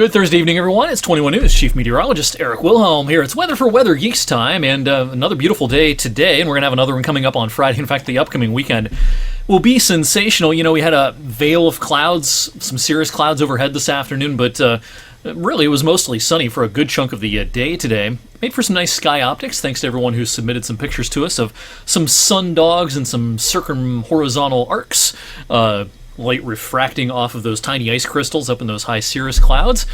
Good Thursday evening, everyone. It's 21 News Chief Meteorologist Eric Wilhelm here. It's Weather for Weather Geeks time, and another beautiful day today, and we're going to have another one coming up on Friday. In fact, the upcoming weekend will be sensational. You know, we had a veil of clouds, some serious clouds overhead this afternoon, but really it was mostly sunny for a good chunk of the day today. Made for some nice sky optics, thanks to everyone who submitted some pictures to us of some sun dogs and some circumhorizontal arcs. Light refracting off of those tiny ice crystals up in those high cirrus clouds.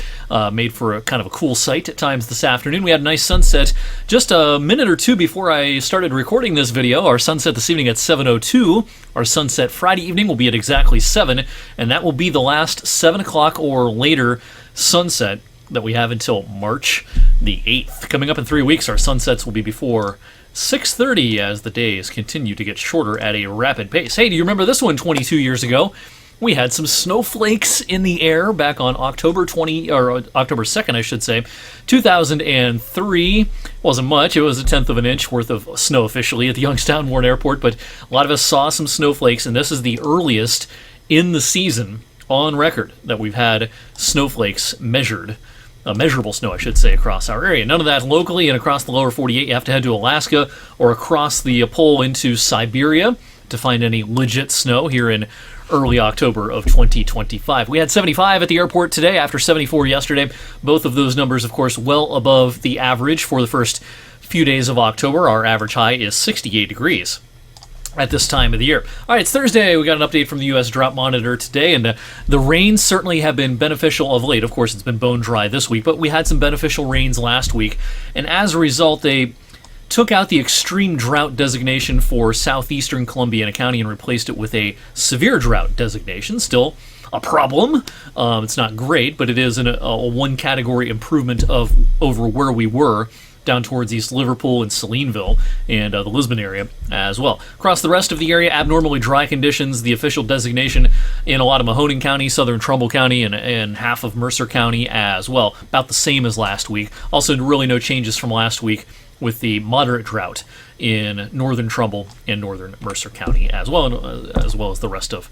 Made for a kind of a cool sight at times this afternoon. We had a nice sunset just a minute or two before I started recording this video. Our sunset this evening at 7:02. Our sunset Friday evening will be at exactly 7, and that will be the last 7 o'clock or later sunset that we have until March the 8th. Coming up in 3 weeks, our sunsets will be before 6:30 as the days continue to get shorter at a rapid pace. Hey, do you remember this one 22 years ago? We had some snowflakes in the air back on October 2nd, I should say, 2003. Wasn't much. It was 1/10 of an inch worth of snow officially at the Youngstown Warren Airport, but a lot of us saw some snowflakes, and this is the earliest in the season on record that we've had snowflakes measured. Measurable snow, I should say, across our area. None of that locally, and across the lower 48, you have to head to Alaska or across the pole into Siberia to find any legit snow here in early October of 2025. We had 75 at the airport today after 74 yesterday. Both of those numbers, of course, well above the average for the first few days of October. Our average high is 68 degrees. At this time of the year. All right, it's Thursday. We got an update from the U.S. Drought Monitor today, and the rains certainly have been beneficial of late. Of course, it's been bone dry this week, but we had some beneficial rains last week, and as a result, they took out the extreme drought designation for southeastern Columbiana County and replaced it with a severe drought designation. Still a problem. It's not great, but it is a one-category improvement over where we were down towards East Liverpool and Salineville and the Lisbon area as well. Across the rest of the area, abnormally dry conditions. The official designation in a lot of Mahoning County, southern Trumbull County, and half of Mercer County as well. About the same as last week. Also, really no changes from last week with the moderate drought in northern Trumbull and northern Mercer County as well as the rest of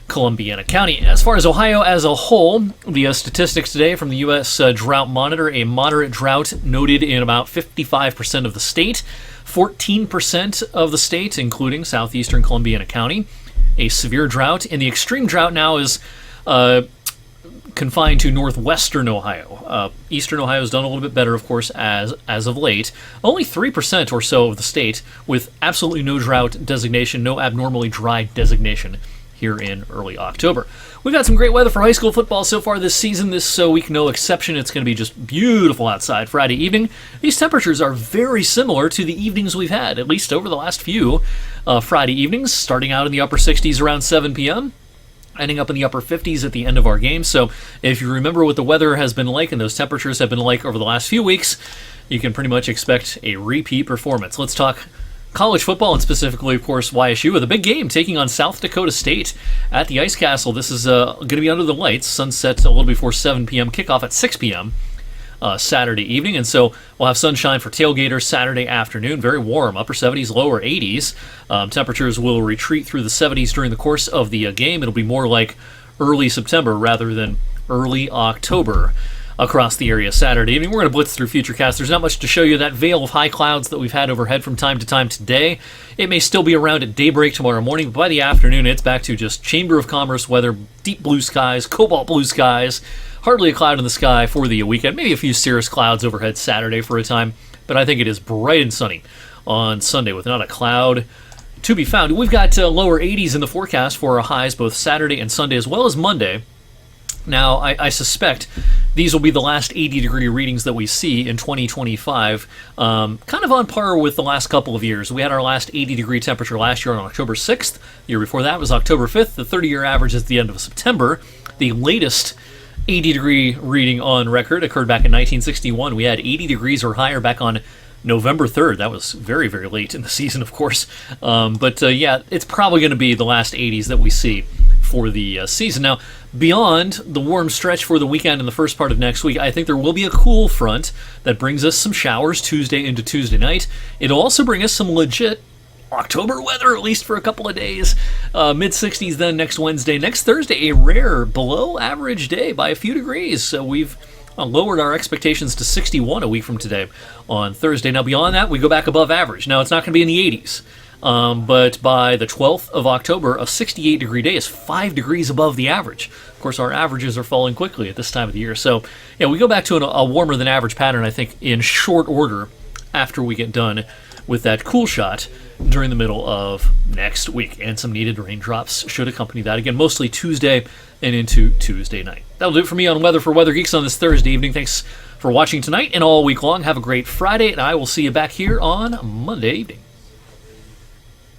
Columbiana County. As far as Ohio as a whole, the statistics today from the U.S. Drought Monitor, a moderate drought noted in about 55% of the state, 14% of the state, including southeastern Columbiana County, a severe drought, and the extreme drought now is confined to northwestern Ohio. Eastern Ohio has done a little bit better, of course, as of late. Only 3% or so of the state with absolutely no drought designation, no abnormally dry designation here in early October. We've got some great weather for high school football so far this season. This week, no exception. It's going to be just beautiful outside Friday evening. These temperatures are very similar to the evenings we've had, at least over the last few Friday evenings, starting out in the upper 60s around 7 p.m., ending up in the upper 50s at the end of our game. So if you remember what the weather has been like and those temperatures have been like over the last few weeks, you can pretty much expect a repeat performance. Let's talk college football, and specifically, of course, YSU with a big game taking on South Dakota State at the Ice Castle. This is going to be under the lights. Sunset a little before 7 p.m. Kickoff at 6 p.m. Saturday evening. And so we'll have sunshine for tailgaters Saturday afternoon. Very warm, upper 70s, lower 80s. Temperatures will retreat through the 70s during the course of the game. It'll be more like early September rather than early October across the area Saturday evening. We're going to blitz through Futurecast. There's not much to show you. That veil of high clouds that we've had overhead from time to time today, it may still be around at daybreak tomorrow morning, but by the afternoon, it's back to just Chamber of Commerce weather, deep blue skies, cobalt blue skies, hardly a cloud in the sky for the weekend. Maybe a few cirrus clouds overhead Saturday for a time, but I think it is bright and sunny on Sunday with not a cloud to be found. We've got lower 80s in the forecast for our highs both Saturday and Sunday as well as Monday. Now, I suspect these will be the last 80-degree readings that we see in 2025, kind of on par with the last couple of years. We had our last 80-degree temperature last year on October 6th. The year before that was October 5th. The 30-year average is at the end of September. The latest 80-degree reading on record occurred back in 1961. We had 80 degrees or higher back on November 3rd. That was very, very late in the season, of course. But it's probably going to be the last 80s that we see for the season. Now, beyond the warm stretch for the weekend and the first part of next week, I think there will be a cool front that brings us some showers Tuesday into Tuesday night. It'll also bring us some legit October weather, at least for a couple of days. Mid-60s then next Wednesday. Next Thursday, a rare below-average day by a few degrees. So we've lowered our expectations to 61 a week from today on Thursday. Now, beyond that, we go back above average. Now, it's not going to be in the 80s. But by the 12th of October, a 68-degree day is 5 degrees above the average. Of course, our averages are falling quickly at this time of the year. So, yeah, we go back to a warmer-than-average pattern, I think, in short order after we get done with that cool shot during the middle of next week. And some needed raindrops should accompany that. Again, mostly Tuesday and into Tuesday night. That'll do it for me on Weather for Weather Geeks on this Thursday evening. Thanks for watching tonight and all week long. Have a great Friday, and I will see you back here on Monday evening.